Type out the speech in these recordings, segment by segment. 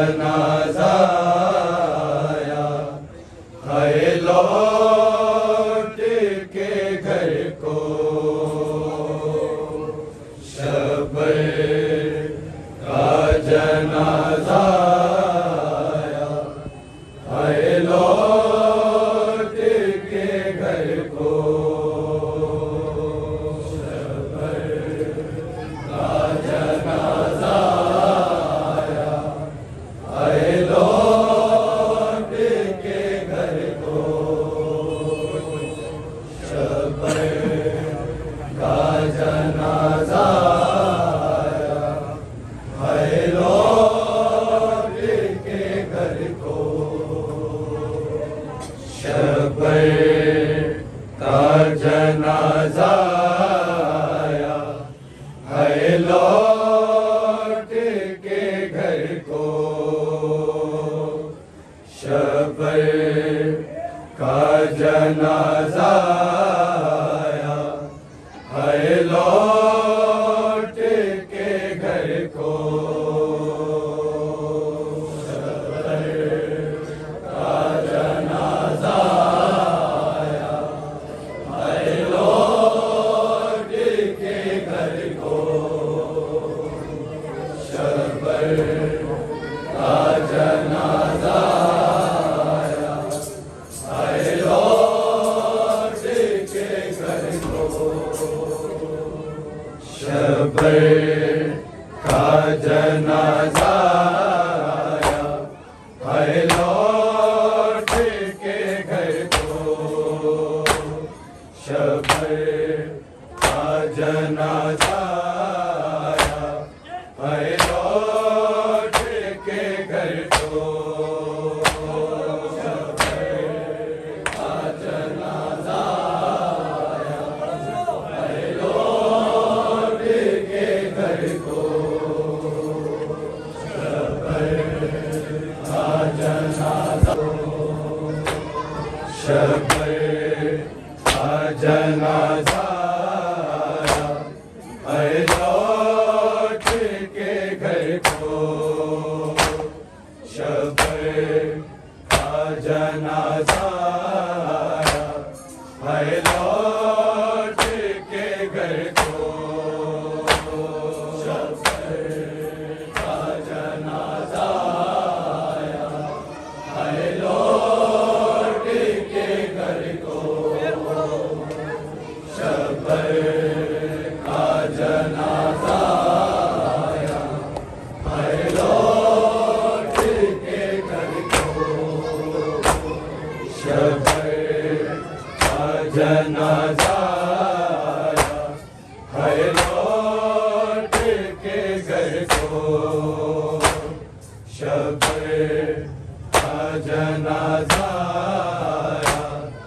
जनाजा आया है लौट के घर को शबर का जनाजा आया है लौट के घर को जनाजा आया है लौट के घर को शबर का जनाजा आया है लौट के घर को शबर का जनाजा आया है लौट के घर को शबर का जनाजा आया है लौट के घर को शबर का जनाजा आया है लौट के घर को शबर का जनाजा आया है लौट के घर को शबर का जनाजा आया है लौट के घर को शबर का जनाजा आया है लौट के घर को शबर का जनाजा आया है लौट के घर को शबर का जनाजा आया है लौट के घर को शबर का जनाजा आया है लौट के घर को शबर का जनाजा आया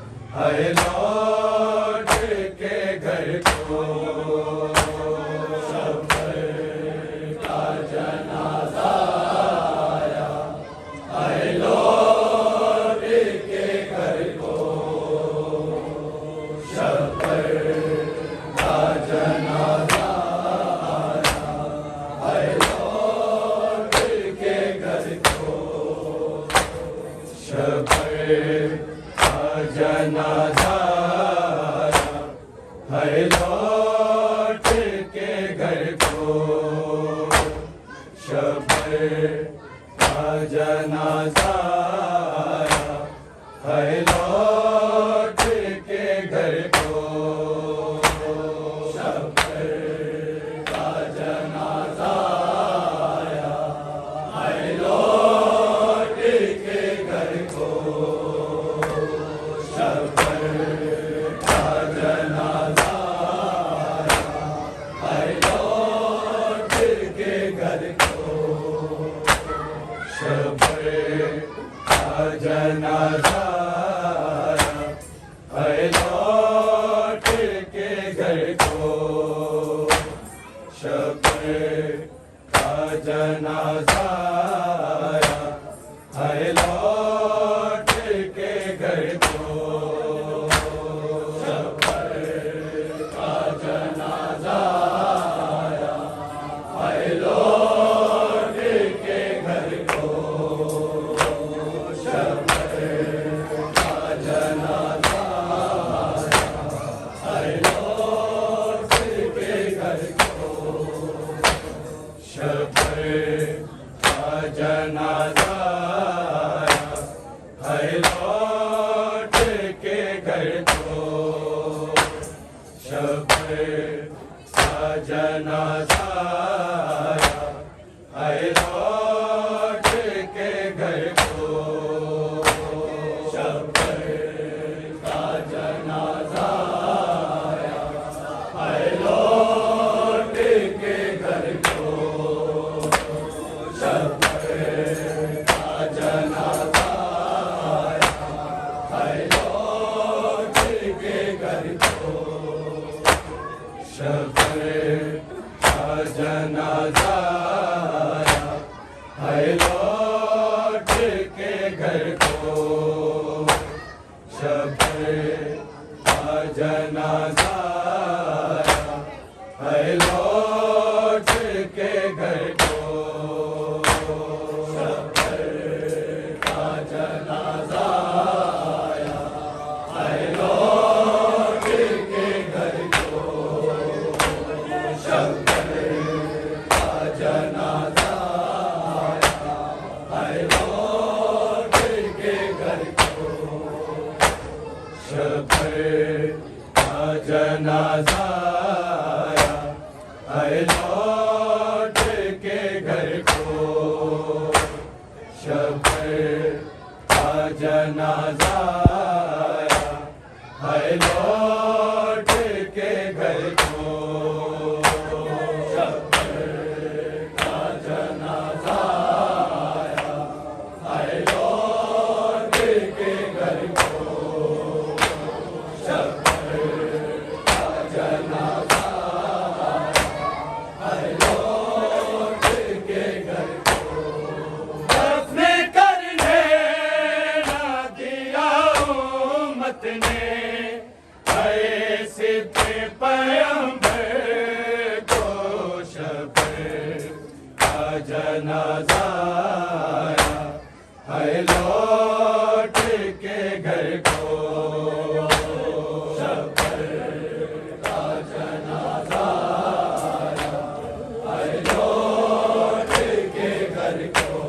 है लौट के घर को शबर का जनाजा आया है लौट के घर को शबर का जनाजा आया है लौट के घर को शबर का जनाजा आया है लौट के घर को शबर का जनाजा आया है लौट के घर को शबर का जनाजा आया है लौट के घर को शबर का जनाजा आया है लौट के घर को शबर का जनाजा आया है लौट के घर को जनाजा आया, है लौट के घर को। शब्बर का जनाजा आया, है लौट के घर को। शब्बर का जनाजा आया, है लौट के घर को। शब्बर का जनाजा आया, है लौट के घर को। शब्बर का जनाजा आया, है लौट के घर को। शब्बर का जनाजा आया, है लौट के घर को। शब्बर का जनाजा आया, है लौट के घर को। शब्बर का जनाजा आया, है लौट के घर को। शब्बर का जनाजा आया, है लौट के घर को। शब्बर का जनाजा आया, है लौट के घर को। शब्बर का जनाजा आया, है लौट के घर को। दफन करने ना दिया उम्मत ने, ऐसे पैगंबर को। शब्बर का जनाजा आया, है लौट के घर को। शब्बर का जनाजा आया, है लौट के घर को।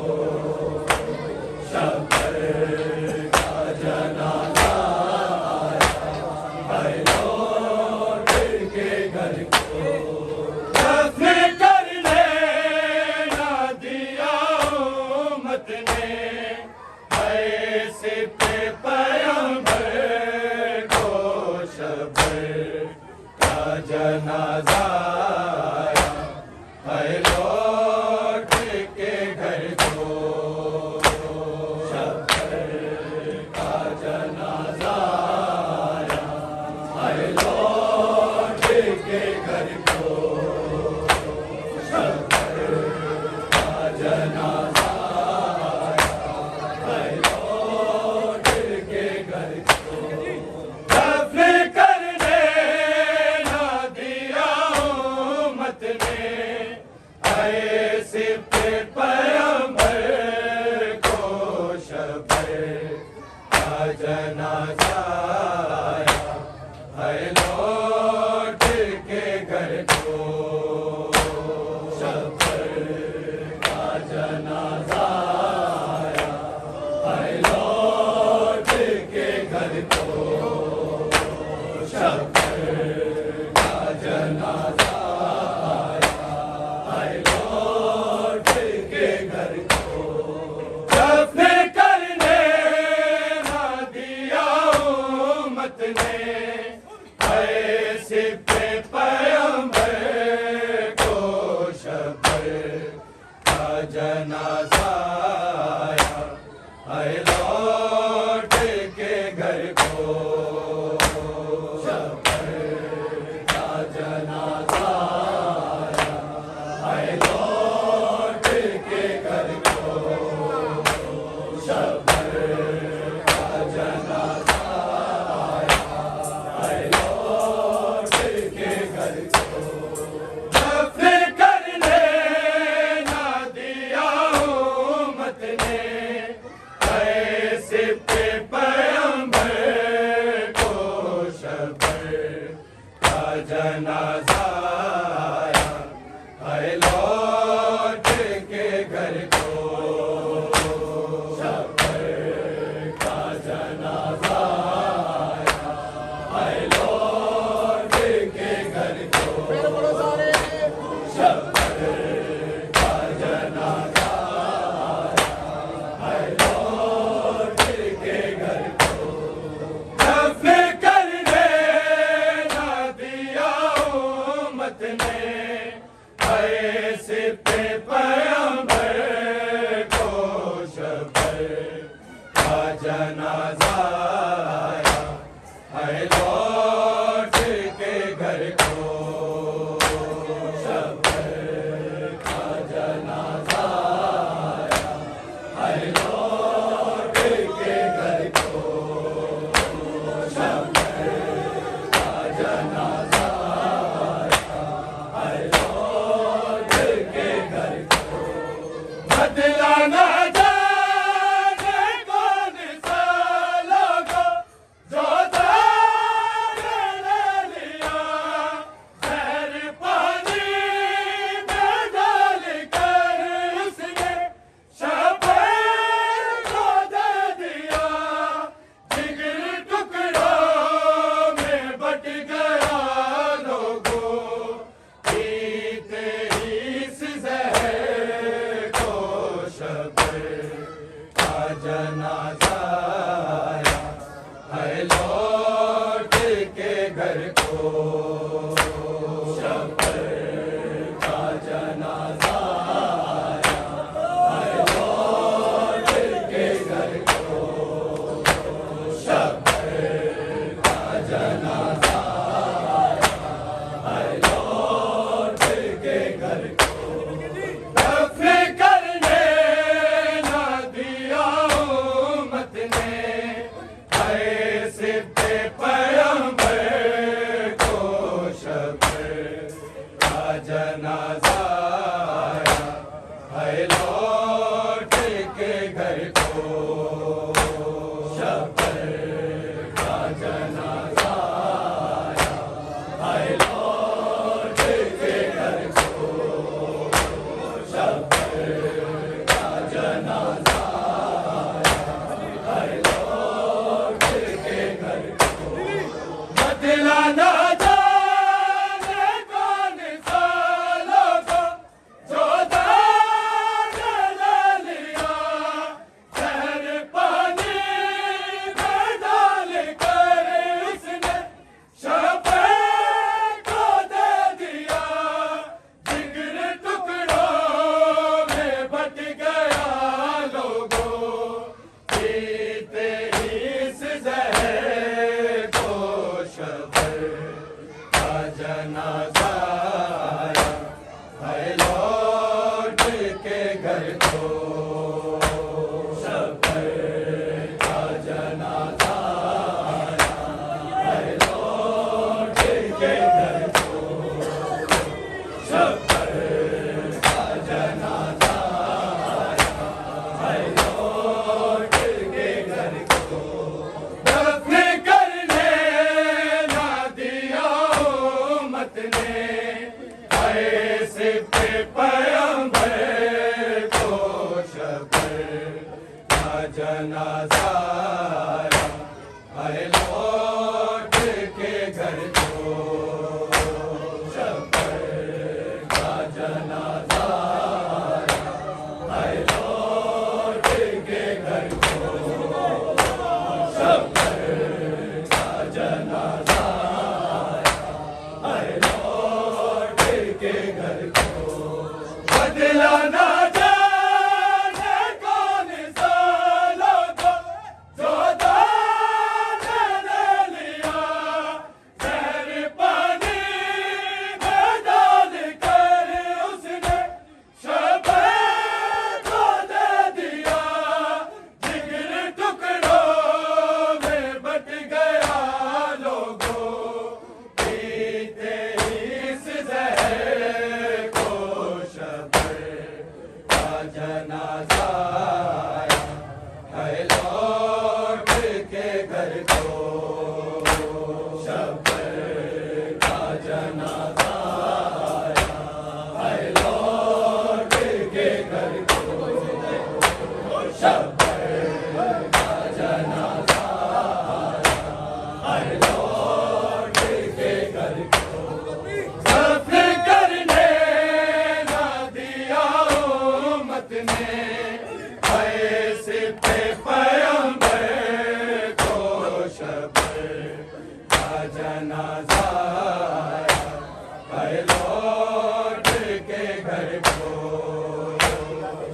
शब्बर का जनाजा आया, है लौट के घर को। दफन करने ना दिया उम्मत ने, ऐसे पैगंबर को। शब्बर का जनाजा आया, है लौट के घर को। शब्बर का जनाजा आया, है लौट के घर को। शब्बर का जनाजा आया, है लौट के घर को। दफन करने ना दिया उम्मत ने, ऐसे पैगंबर को। शब्बर का जनाजा आया, है लौट के घर को। शब्बर का जनाजा आया, है लौट के घर को। शब्बर का जनाजा आया, है लौट के घर को। दफन करने ना दिया उम्मत ने, ऐसे पैगंबर को। शब्बर का जनाजा आया, है लौट के घर को। शब्बर का जनाजा आया, है लौट के घर को। शब्बर का जनाजा आया, है लौट के घर को। दफन करने ना दिया उम्मत ने, ऐसे पैगंबर को। शब्बर का जनाजा आया, है लौट के घर को। शब्बर का जनाजा आया, है लौट के घर को। शब्बर का जनाजा आया, है लौट के घर को। शब्बर का जनाजा आया, है लौट के घर को। दफन करने न दिया उम्मत ने, ऐसे पे पैगंबर को। शब्बर का जनाजा आया, है लौट के घर को। शब्बर का जनाजा आया, है लौट के घर को। शब्बर का जनाजा आया, है लौट के घर को। बदला न जाने कौन सा लोगों जो दान ले लिया, शहर पानी में डाल कर उसने शब्बर को दे दिया। जिगर टुकड़ों में बट गया लोगों, पीते ही इस जहर को। शब्बर का जनाजा आया, है लौट के घर को। शब्बर का जनाजा आया, है लौट के घर को। शब्बर का जनाजा आया, है लौट के घर को। दफन करने न दिया उम्मत ने, ऐसे पे पैगंबर को। शब्बर का जनाजा आया, है लौट के घर को। शब्बर का जनाजा आया, है लौट के घर को। शब्बर का जनाजा आया, है लौट के घर को। बदला न जाने कौन सा लोगों जो दान ले लिया, शहर पानी में डाल कर उसने शब्बर को दे दिया। जिगर टुकड़ों में बट गया लोगों, पीते ही इस जहर को। शब्बर का जनाजा आया, है लौट के घर को। शब्बर का जनाजा आया, है लौट के घर को। शब्बर का जनाजा आया, है लौट के घर को। दफन करने न दिया उम्मत ने, ऐसे पे पैगंबर को। शब्बर का जनाजा आया, है लौट के घर को।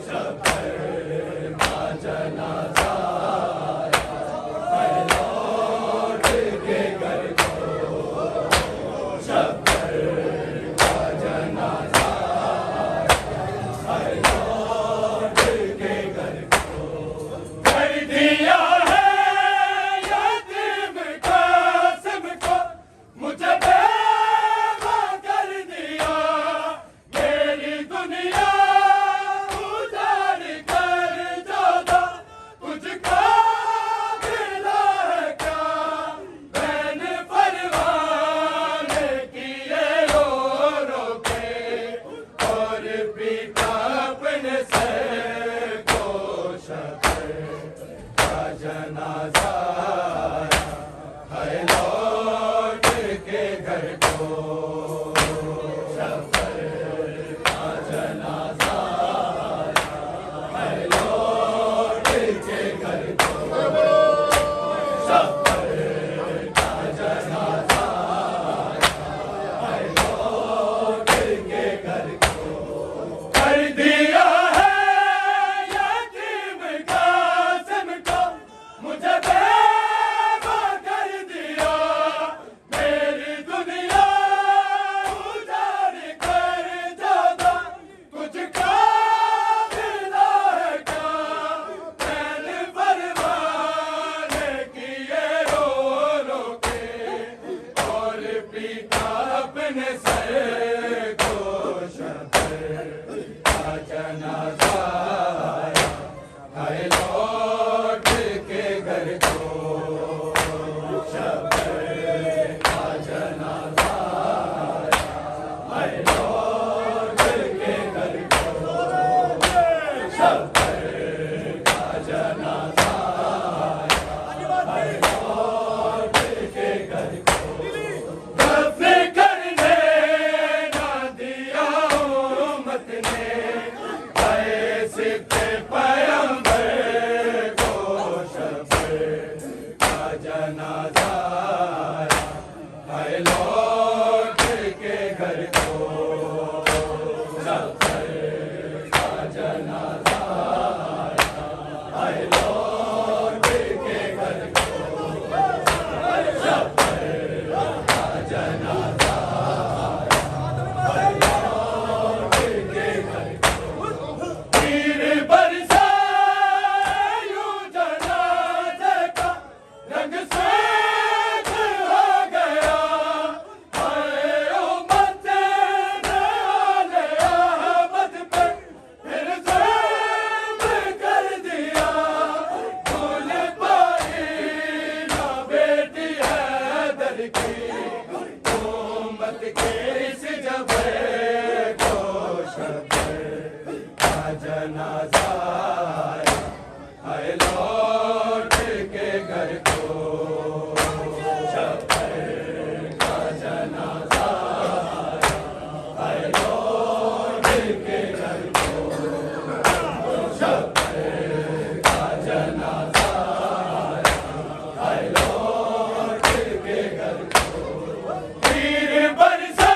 शब्बर का जनाजा आया, है लौट के घर को। शब्बर का जनाजा आया, है लौट के घर को। कर दिया है यतीम कासिम को, मुझे बेवा कर दिया। मेरी दुनिया उजाड़ कर जोदा, तुझको मिला है क्या। बहन परवाने किए रो रो के, और पीता अपने सर को। शब्बर का जनाजा आया, है लौट के घर को। शब्बर का जनाजा आया, है लौट के घर को। शब्बर का जनाजा पीटा अपने सर को शबर का जनाजा आया, हाय लौट के घर को शबर का जनाजा आया, हाय लौट के घर को शबर का जनाजा आया, हाय लौट के घर को दफन करने ना दिया उम्मत ने, ऐसे के पैगंबर को शफ़े का जनाजा आया, हाय लौट के घर को शफ़े का जनाजा आया, हाय लौट के घर को शफ़े का जनाजा तीर बरसा यूं जनाज़े का रंग सफ़ेद हो गया, हाय उम्मत ने आले अहमद पे फिर ज़ुल्म कर दिया, भूल पाई ना बेटी हैदर की, उम्मत के इस जबे को शफ़े का जनाजा आया, हाय लौट के घर को शफ़े का जनाजा आया, हाय लौट के घर को शफ़े का जनाजा आया, हाय लौट के घर को तीर बरसा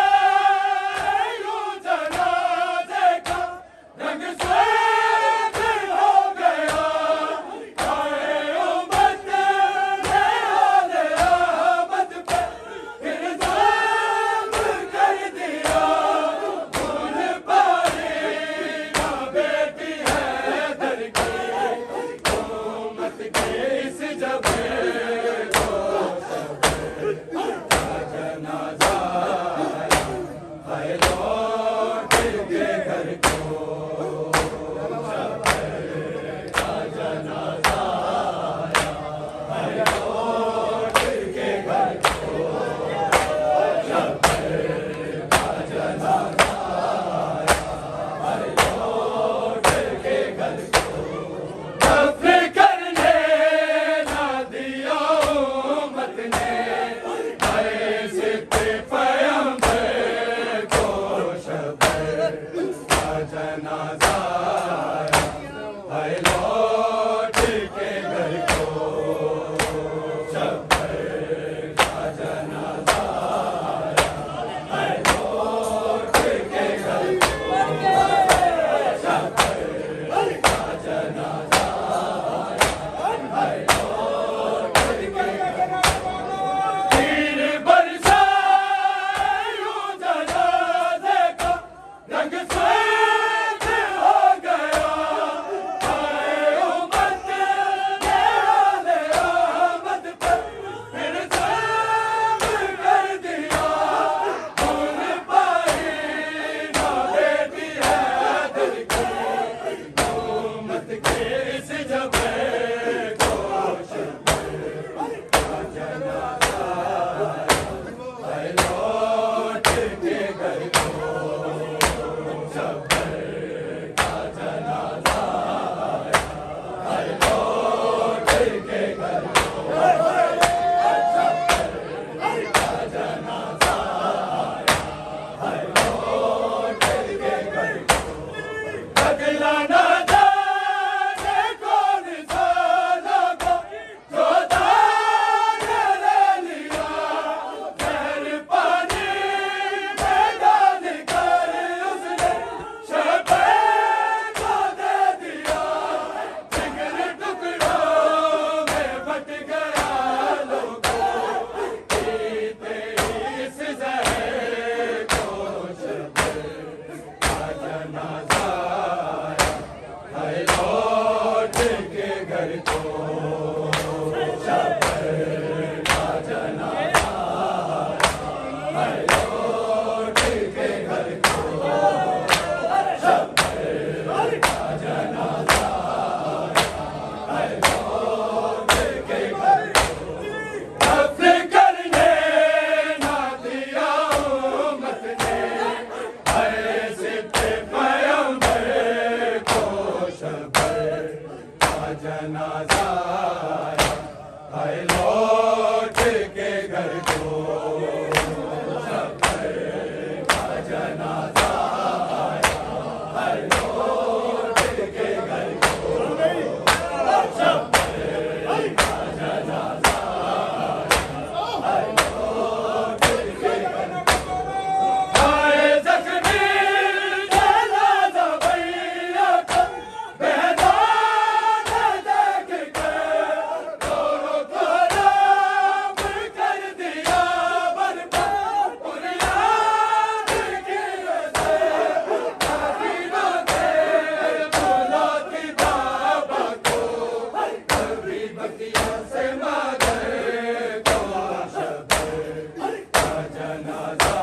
जनाजा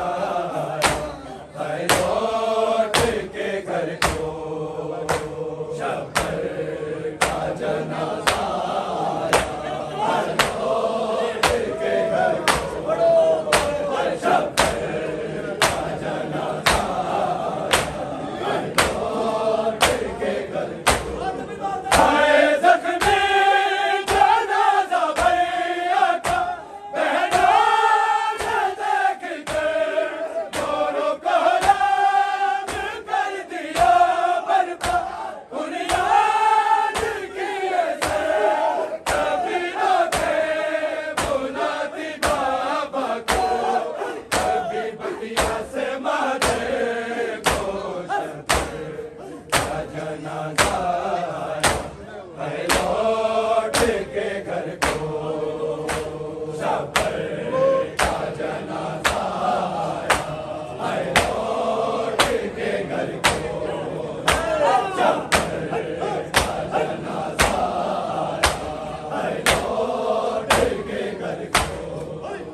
है लौट के घर को शब्बर का जनाजा है लौट के घर को शब्बर का जनाजा है लौट के घर को हाय जख्मी जनाजा भैया का बहना से देख के दोनों को राम कर दिया बर्बाद उन याद किए से कभी न थे बुलाती बाबा को कभी बतिया से मारे को शब्बर का जनाजा है लौट के घर को शब्बर का जनाजा है लौट के घर को शब्बर का जनाजा है लौट के घर को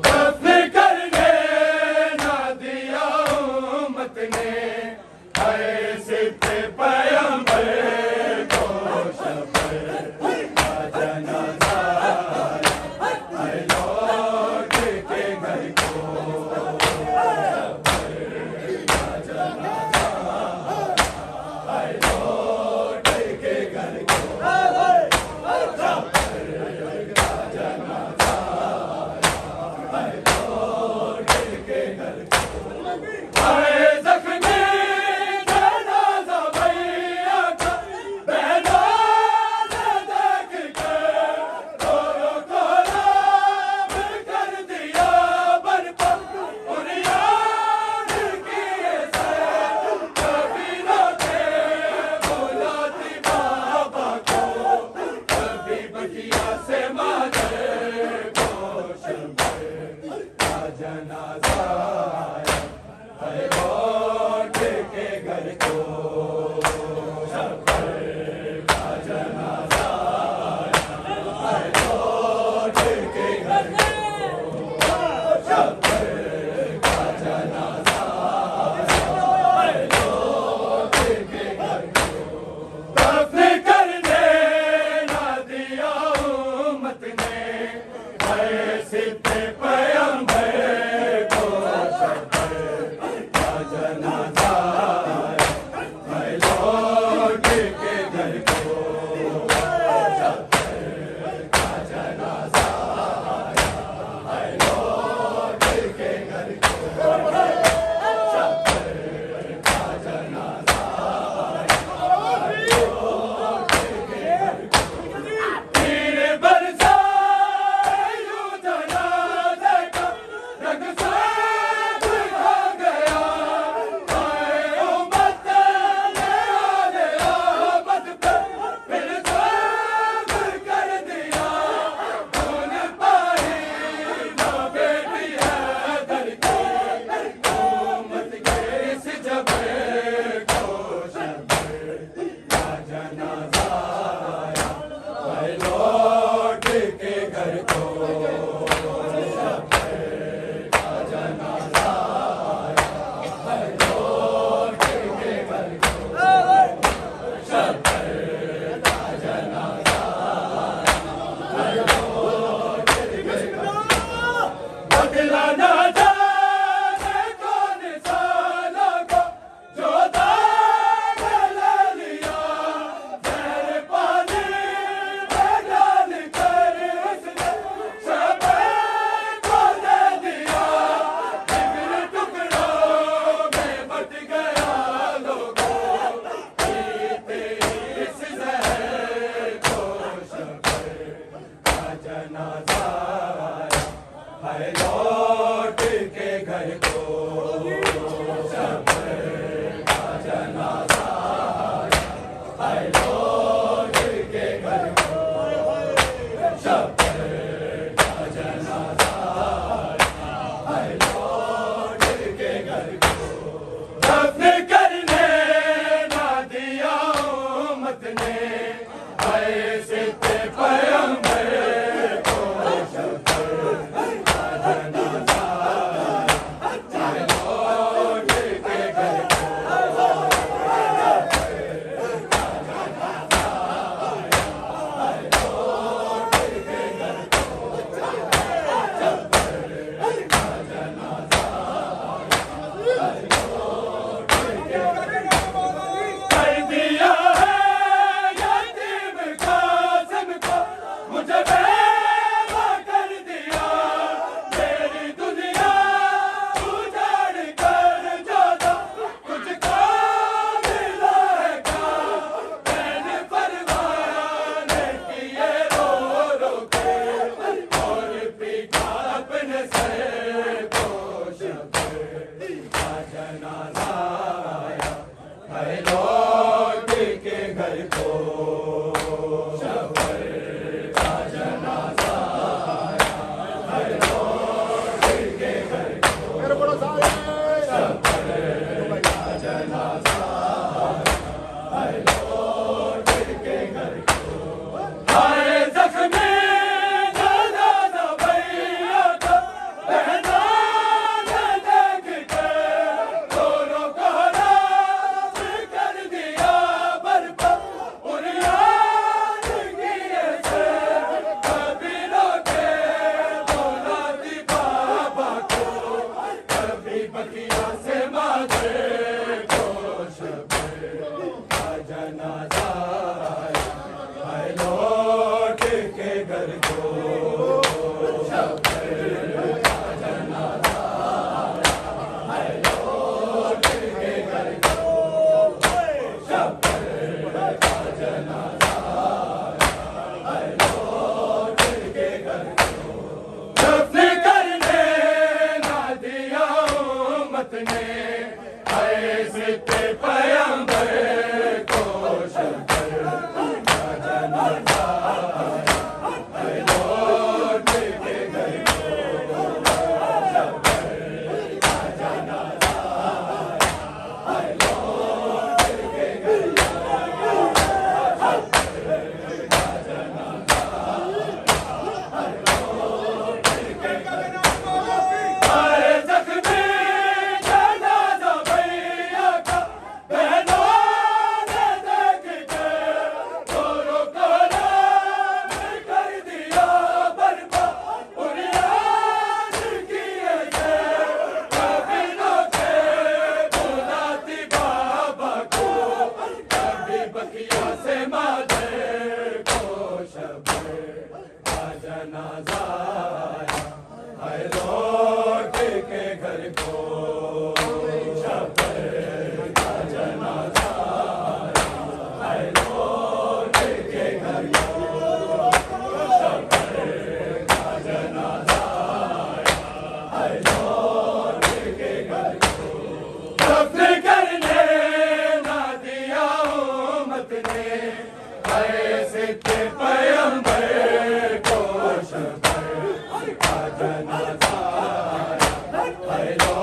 दफन करने ना दिया उम्मत ने ऐसे पैगंबर को शब्बर का जनाजा है लौट के घर को शब्बर का जनाजा है लौट के घर को शब्बर का जनाजा है लौट के घर को हाय जख्मी जनाजा भैया का बहना से देख के दोनों को राम कर दिया बर्बाद उन याद किए से कभी न थे बुलाती बाबा को कभी बतिया से मारे को शब्बर का जनाजा है लौट के घर को शब्बर का जनाजा है लौट के घर को शब्बर का जनाजा है लौट के घर को दफन करने ना दिया उम्मत ने ऐसे पैगंबर को शब्बर का जनाजा है लौट के घर को शब्बर का जनाजा है लौट के घर को शब्बर का जनाजा है लौट के घर को तीर बरसाए यूं जनाजे का रंग साथ खा गया हाय उम्मत ने आने आमद पे फिर साबर कर दिया खून पाई ना बेटी है घर की उम्मत के इस जबे को शब्बर का जनाजा है लौट के घर को शब्बर का जनाजा है लौट के घर को शब्बर का जनाजा है लौट के घर को बदला ना जाने कौन साला को जो दाग लिया जहर पानी में डाल कर उसने शब्बर को दे दिया जिगर टुकड़ों में बट गया लोगों पीते इस जहर को शब्बर का जनाजा है लौट के घर को शब्बर का जनाजा है लौट के घर को शब्बर का जनाजा है लौट के घर को दफन करने ना दिया उम्मत ने ऐसे पैगंबर को शब्बर का जनाजा जनाजा आया है लौट के घर को शफर का जनाजा आया है लौट के घर को शफर का जनाजा आया है लौट के घर को हाय जख्मी जनाजा भैया का बहना बकिया से माथे को शफर का जनाजा आया है लौट के घर को शफर का जनाजा आया है लौट के घर को शफर का जनाजा आया है लौट के घर को दफन करने ना दिया ने ऐसे पैगंबर को शफर का जनाजा आया है लौट के घर को शफर का जनाजा आया है लौट के घर को शफर का जनाजा आया है लौट के घर को हाय जख्मी बकिया से माथे को शफर का जनाजा आया है लौट के घर को शफर का जनाजा आया है लौट के घर को शफर का जनाजा आया है लौट के घर को दफन करने ना दिया ने ऐसे पैगंबर को शफर का जनाजा आया है